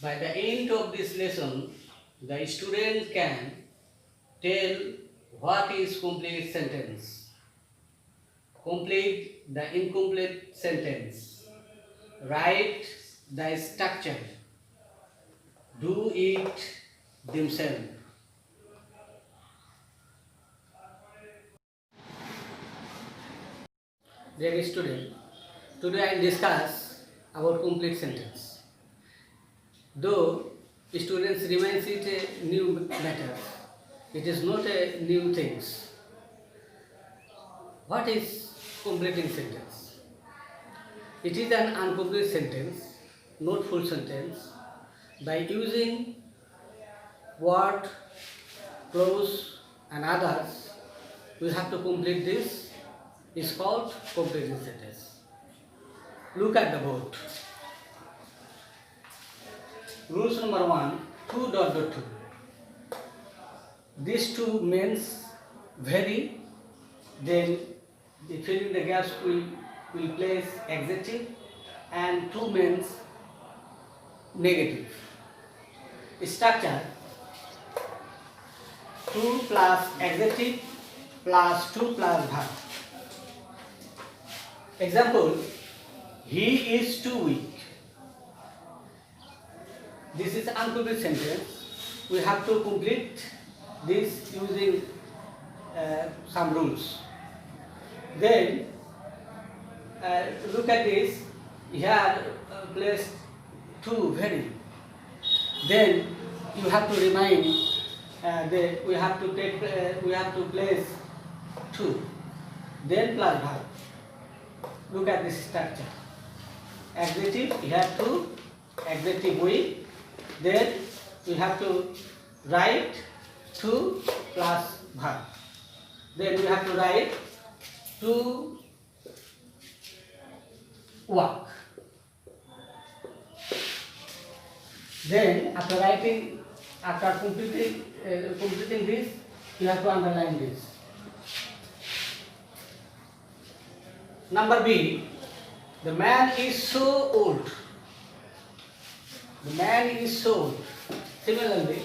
By the end of this lesson, the student can tell what is complete sentence, complete the incomplete sentence, write the structure, do it themselves. Dear student, today I will discuss about complete sentence. Though students remains it a new matter, it is not a new thing. What is completing sentence? It is an incomplete sentence, not full sentence. By using word, clause and others, we have to complete this. It's called completing sentence. Look at the board. Rules number 1, 2.2. These two means vary, then the filling the gaps will place adjective, and 2 means negative. Structure 2 plus adjective plus 2 plus verb. Example, he is too weak. This is an incomplete sentence. We have to complete this using some rules. Then look at this. Here place 2 very. Then you have to remind we have to place 2. Then plus verb. Look at this structure. Adjective, you have to adjective we. Then we have to write 2 plus verb. Then we have to write 2 work. Then after completing this, you have to underline this. Number B, the man is so old. The man is so old. Similarly,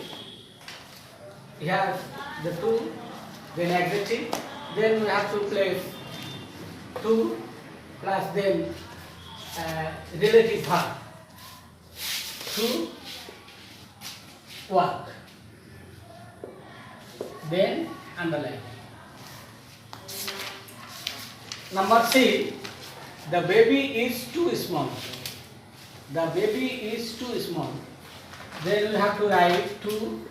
you have the 2, then adjective, then we have to place 2 plus then relative verb. 2 work. Then underline. Number C, the baby is too small. The baby is too small. Then we have to write 2,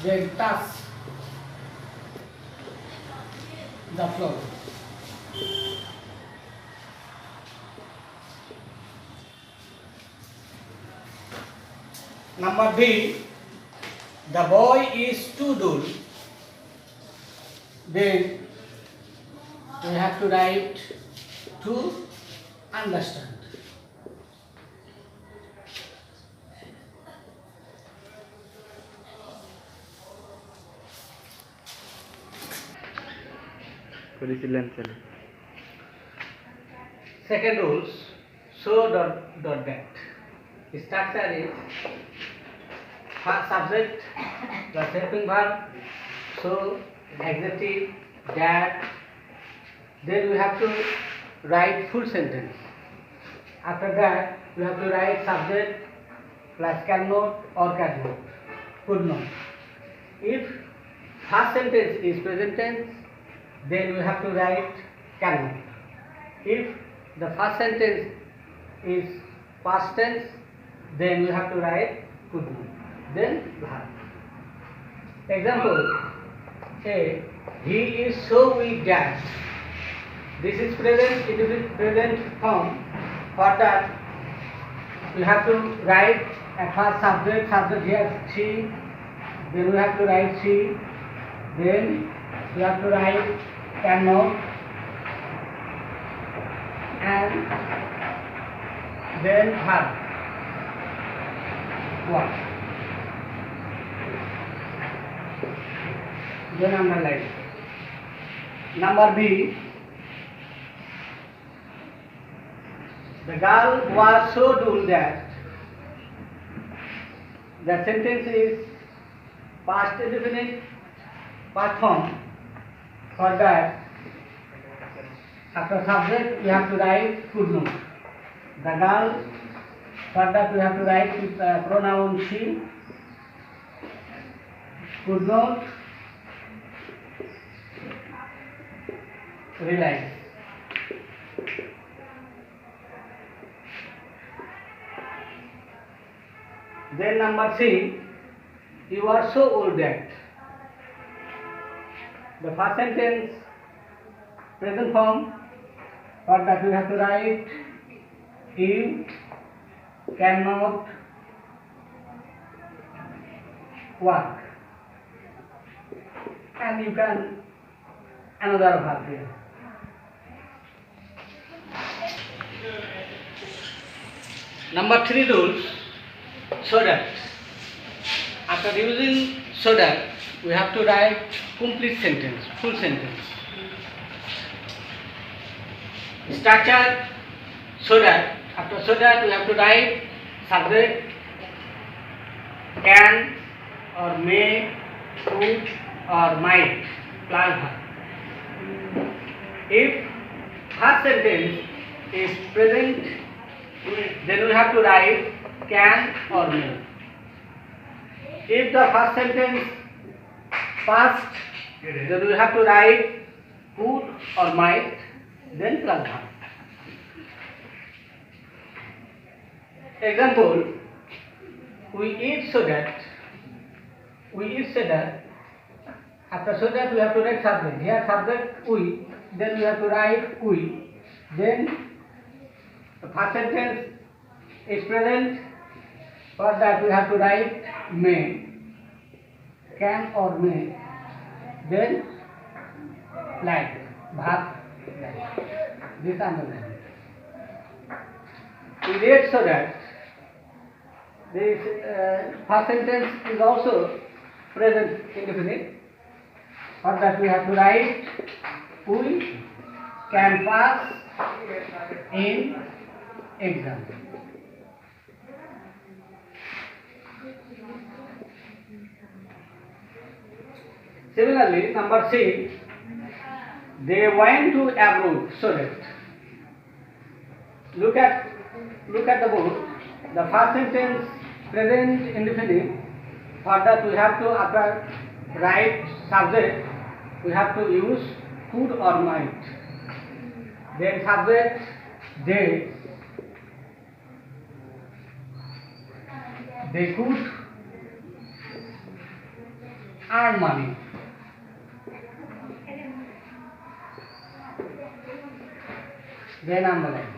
then touch the floor. Number D, the boy is too dull. Then we have to write to understand. Second rules, so dot that. Structure is first subject plus helping verb, so adjective, that. Then we have to write full sentence. After that, we have to write subject plus cannot or cannot, could not. If first sentence is present tense, then we have to write cannot. If the first sentence is past tense, then we have to write could not. Then verb. Example A, he is so weak that. This is present, it is present form. For that, we have to write at first subject here she, then we have to write she, then we have to write cannot, and then verb. What? Then underline. Number B, The girl was so dull that the sentence is past indefinite past form. For that, after subject we have to write could not. The girl, for that we have to write with pronoun she, could not realize. Then number C, you are so old that. The first sentence, present form, for that we have to write you cannot work. And you can another verb here. Number 3 rules, so that. After using so that, we have to write complete sentence, full sentence. Structure, so that. After so that, we have to write subject, can or may, could or might, plus verb. If first sentence is present, then we have to write can or may. If the first sentence past, then we have to write could or might, then plus verb. Example, we eat so that. We eat so that. After so that we have to write subject. Here subject we, then we have to write we. Then the first sentence is present. For that we have to write may, can or may. Then like verb. This underline. We read so that. This first sentence is also present indefinite. For that we have to write we can pass in exam. Similarly, number C, they went to abroad so that. Look at the board. The first sentence present indefinite. For that we have to, after write subject, we have to use could or might. Then subject they could earn money. Then underline.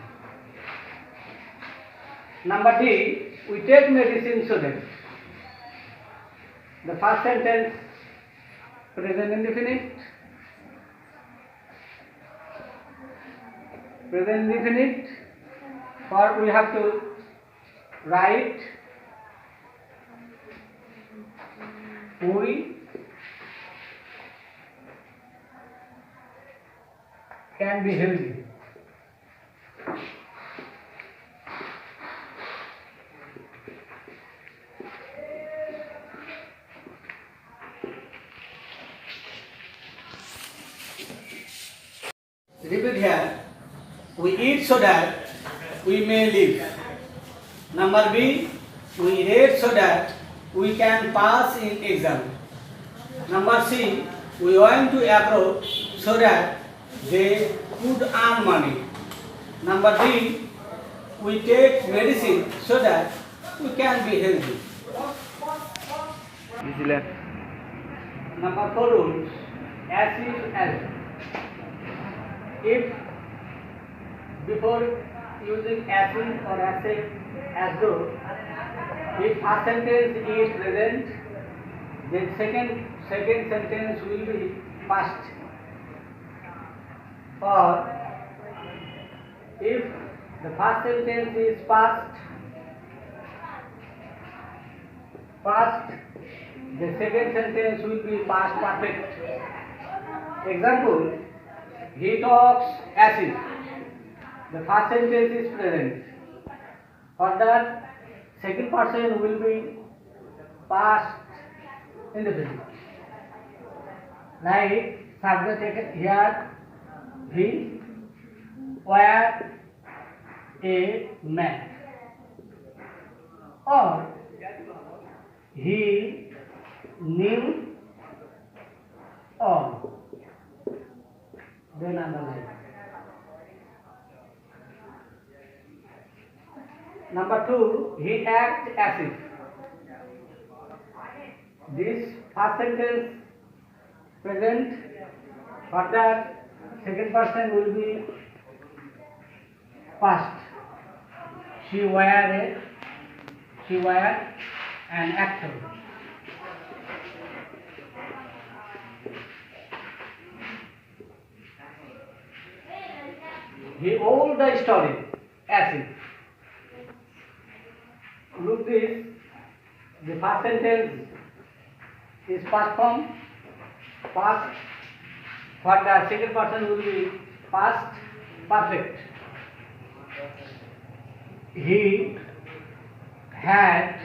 Number D, we take medicine so that. The first sentence present indefinite. Present indefinite. For we have to write we can be healthy. Repeat here. We eat so that we may live. Number B, we read so that we can pass in exam. Number C, we went to abroad so that they could earn money. Number D, we take medicine so that we can be healthy. Number 4 rules, as if as. If before using as if or as if, as though, if first sentence is present, then second sentence will be past. Or if the first sentence is past, the second sentence will be past perfect. Example, he talks as if. the first sentence is present. For that, second person will be past indefinite. Like subject taken here, he were a man, or he knew all. Then underline. Number two, he acts as if. This first sentence present. For that, second person will be past. She were an actor. He told the story as if. Look this, the first sentence is past form, past. For the second person will be past perfect. He had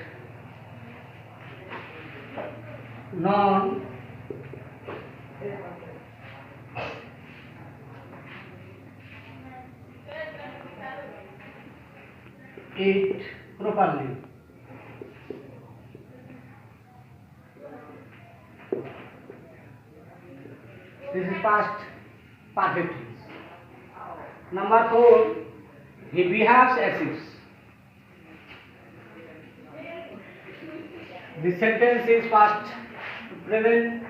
known it properly. This is past perfect. Number four, he behaves as if. The sentence is past present.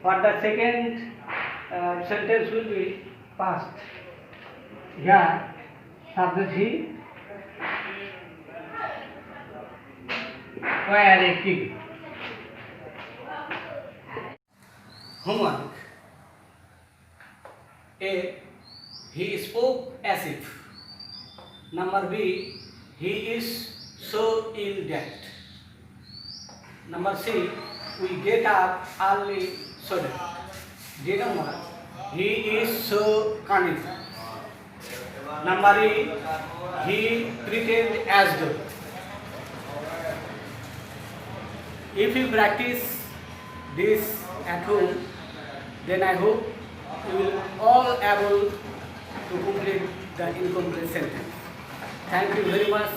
For the second sentence will be past. Here, subject he were a king. Homework. A. He spoke as if. Number B. He is so ill that. Number C. We get up early so that. D number. He is so cunning. Number E. He pretend as though. If you practice this at home, then I hope you will all able to complete the incomplete sentence. Thank you very much.